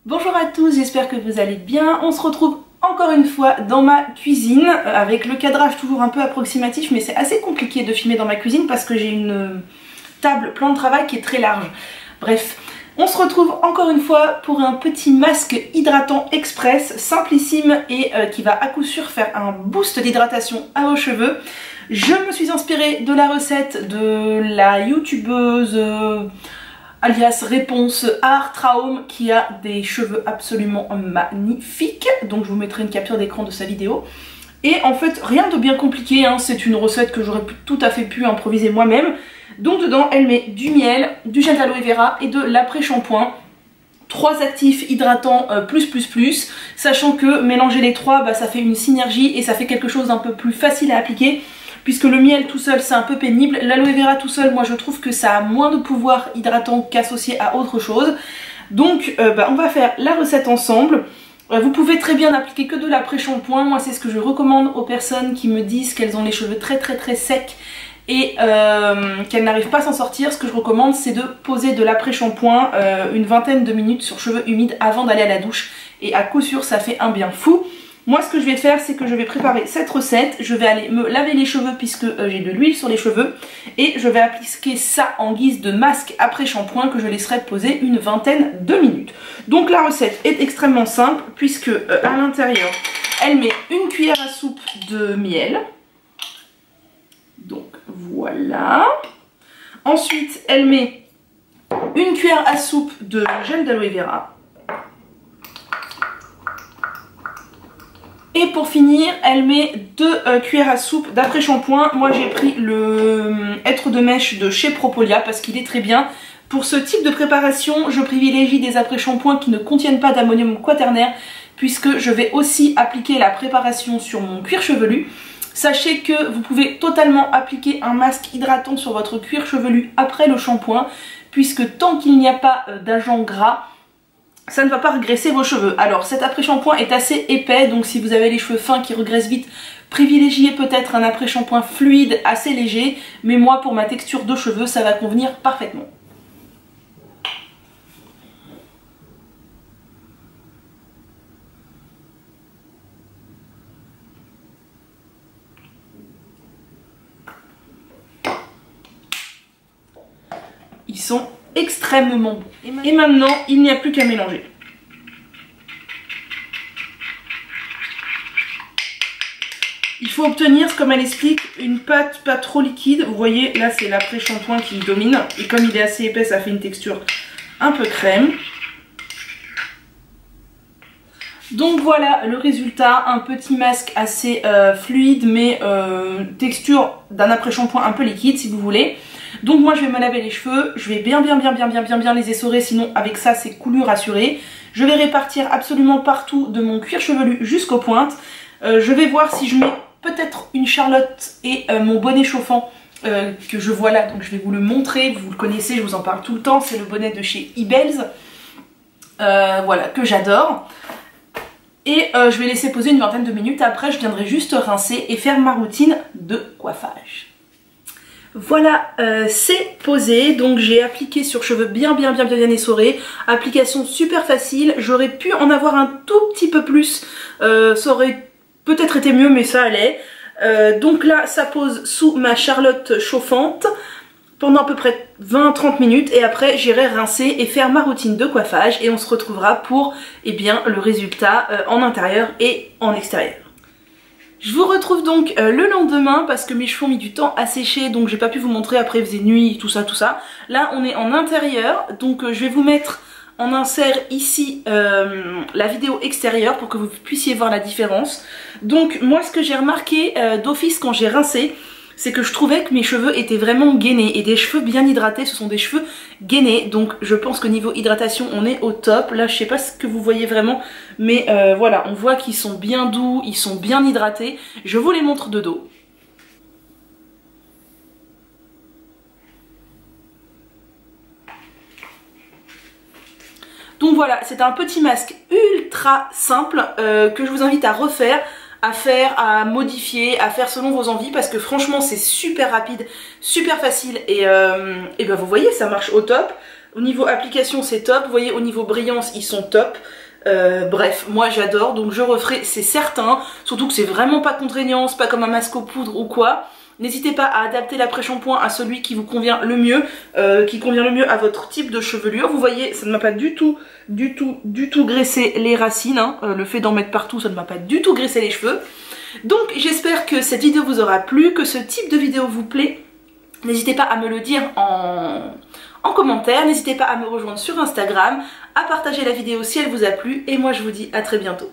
Bonjour à tous, j'espère que vous allez bien. On se retrouve encore une fois dans ma cuisine avec le cadrage toujours un peu approximatif, mais c'est assez compliqué de filmer dans ma cuisine parce que j'ai une table plan de travail qui est très large. Bref, on se retrouve encore une fois pour un petit masque hydratant express, simplissime et qui va à coup sûr faire un boost d'hydratation à vos cheveux. Je me suis inspirée de la recette de la youtubeuse alias Réponse Art Traum qui a des cheveux absolument magnifiques. Donc je vous mettrai une capture d'écran de sa vidéo. Et en fait rien de bien compliqué, hein. C'est une recette que j'aurais tout à fait pu improviser moi-même. Donc dedans elle met du miel, du gel d'aloe vera et de l'après-shampoing. 3 actifs hydratants plus, sachant que mélanger les trois ça fait une synergie et ça fait quelque chose d'un peu plus facile à appliquer. Puisque le miel tout seul c'est un peu pénible, l'aloe vera tout seul moi je trouve que ça a moins de pouvoir hydratant qu'associé à autre chose. Donc on va faire la recette ensemble. Vous pouvez très bien n'appliquer que de l'après-shampoing, moi c'est ce que je recommande aux personnes qui me disent qu'elles ont les cheveux très secs et qu'elles n'arrivent pas à s'en sortir. Ce que je recommande c'est de poser de l'après-shampoing une vingtaine de minutes sur cheveux humides avant d'aller à la douche et à coup sûr ça fait un bien fou. Moi ce que je vais faire c'est que je vais préparer cette recette, je vais aller me laver les cheveux puisque j'ai de l'huile sur les cheveux et je vais appliquer ça en guise de masque après shampoing que je laisserai poser une vingtaine de minutes. Donc la recette est extrêmement simple puisque à l'intérieur elle met une cuillère à soupe de miel. Donc voilà. Ensuite elle met une cuillère à soupe de gel d'aloe vera. Et pour finir, elle met 2 cuillères à soupe d'après-shampoing. Moi j'ai pris le hêtre de mèche de chez Propolia parce qu'il est très bien. Pour ce type de préparation, je privilégie des après-shampoings qui ne contiennent pas d'ammonium quaternaire puisque je vais aussi appliquer la préparation sur mon cuir chevelu. Sachez que vous pouvez totalement appliquer un masque hydratant sur votre cuir chevelu après le shampoing puisque tant qu'il n'y a pas d'agent gras, ça ne va pas regraisser vos cheveux. Alors cet après-shampoing est assez épais, donc si vous avez les cheveux fins qui regraissent vite, privilégiez peut-être un après-shampoing fluide assez léger, mais moi pour ma texture de cheveux ça va convenir parfaitement. Ils sont extrêmement bons. Et maintenant, il n'y a plus qu'à mélanger. Il faut obtenir, comme elle explique, une pâte pas trop liquide. Vous voyez, là c'est l'après-shampoing qui domine. Et comme il est assez épais, ça fait une texture un peu crème. Donc voilà le résultat, un petit masque assez fluide mais texture d'un après-shampoing un peu liquide si vous voulez. Donc moi je vais me laver les cheveux, je vais bien les essorer, sinon avec ça c'est coulure assurée. Je vais répartir absolument partout de mon cuir chevelu jusqu'aux pointes. Je vais voir si je mets peut-être une Charlotte et mon bonnet chauffant que je vois là, donc je vais vous le montrer, vous le connaissez, je vous en parle tout le temps, c'est le bonnet de chez Ibells, voilà, que j'adore. Et je vais laisser poser une vingtaine de minutes, après je viendrai juste rincer et faire ma routine de coiffage. Voilà, c'est posé, donc j'ai appliqué sur cheveux bien essorés, application super facile, j'aurais pu en avoir un tout petit peu plus, ça aurait peut-être été mieux mais ça allait. Donc là ça pose sous ma Charlotte chauffante pendant à peu près 20-30 minutes et après j'irai rincer et faire ma routine de coiffage et on se retrouvera pour le résultat en intérieur et en extérieur. Je vous retrouve donc le lendemain parce que mes cheveux ont mis du temps à sécher donc j'ai pas pu vous montrer, après il faisait nuit, tout ça. Là on est en intérieur donc je vais vous mettre en insert ici la vidéo extérieure pour que vous puissiez voir la différence. Donc moi ce que j'ai remarqué d'office quand j'ai rincé, c'est que je trouvais que mes cheveux étaient vraiment gainés et des cheveux bien hydratés, ce sont des cheveux gainés, donc je pense qu'au niveau hydratation on est au top. Là je sais pas ce que vous voyez vraiment mais voilà, on voit qu'ils sont bien doux, ils sont bien hydratés. Je vous les montre de dos. Donc voilà, c'est un petit masque ultra simple que je vous invite à refaire, à faire, à modifier, à faire selon vos envies parce que franchement c'est super rapide, super facile et ben vous voyez ça marche au top. Au niveau application c'est top, vous voyez au niveau brillance ils sont top. Bref, moi j'adore, donc je referai, c'est certain, surtout que c'est vraiment pas contraignant, c'est pas comme un masque aux poudres ou quoi. N'hésitez pas à adapter l'après-shampoing à celui qui vous convient le mieux, à votre type de chevelure. Vous voyez, ça ne m'a pas du tout graissé les racines, hein. Le fait d'en mettre partout, ça ne m'a pas du tout graissé les cheveux. Donc j'espère que cette vidéo vous aura plu, que ce type de vidéo vous plaît. N'hésitez pas à me le dire en commentaire, n'hésitez pas à me rejoindre sur Instagram, à partager la vidéo si elle vous a plu, et moi je vous dis à très bientôt.